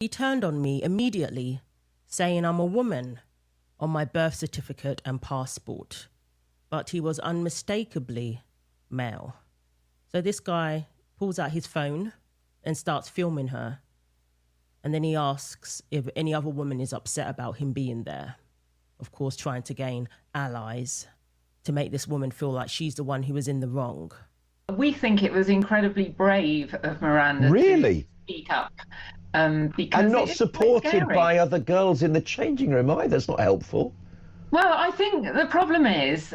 He turned on me immediately, saying I'm a woman on my birth certificate and passport, but he was unmistakably male. So this guy pulls out his phone and starts filming her. And then he asks if any other woman is upset about him being there. Of course, trying to gain allies to make this woman feel like she's the one who was in the wrong. We think it was incredibly brave of Miranda Really? to speak up. Because And not it is quite supported scary. by other girls in the changing room either. That's not helpful. Well, I think the problem is,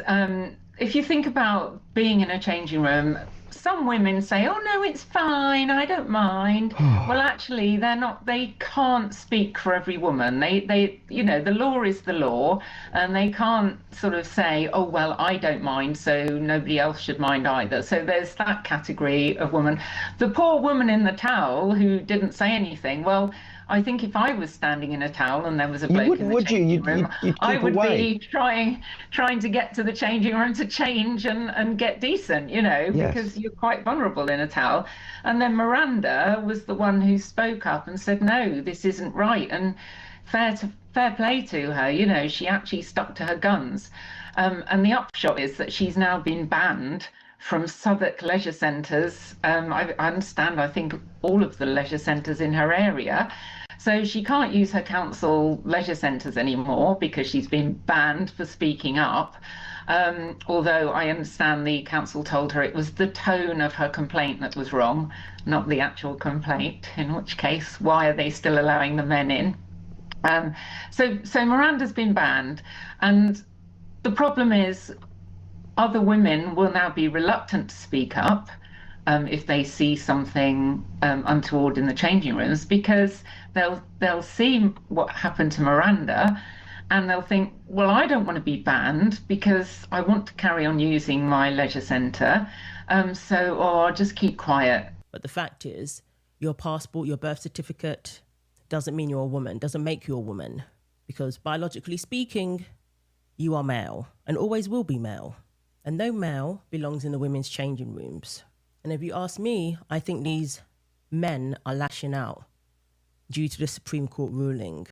if you think about being in a changing room, some women say, "Oh no, it's fine, I don't mind." Well, actually, they're not. They can't speak for every woman. The law is the law, and they can't sort of say, "Oh well, I don't mind, so nobody else should mind either." So there's that category of woman. The poor woman in the towel who didn't say anything. Well, I think if I was standing in a towel and there was a You bloke wouldn't, in the would you? changing room, You'd I keep would away. be trying to get to the changing room to change and get decent, Yes. because you're quite vulnerable in a towel. And then Miranda was the one who spoke up and said, "No, this isn't right." And fair play to her, she actually stuck to her guns. And the upshot is that she's now been banned from Southwark leisure centres. I understand, I think all of the leisure centres in her area. So she can't use her council leisure centres anymore because she's been banned for speaking up. Although I understand the council told her it was the tone of her complaint that was wrong, not the actual complaint, in which case, why are they still allowing the men in? So Miranda's been banned, and the problem is other women will now be reluctant to speak up if they see something untoward in the changing rooms, because they'll see what happened to Miranda, and they'll think, well, I don't want to be banned because I want to carry on using my leisure centre, or I'll just keep quiet. But the fact is, your passport, your birth certificate doesn't mean you're a woman, doesn't make you a woman, because biologically speaking, you are male and always will be male. And no male belongs in the women's changing rooms. And if you ask me, I think these men are lashing out due to the Supreme Court ruling.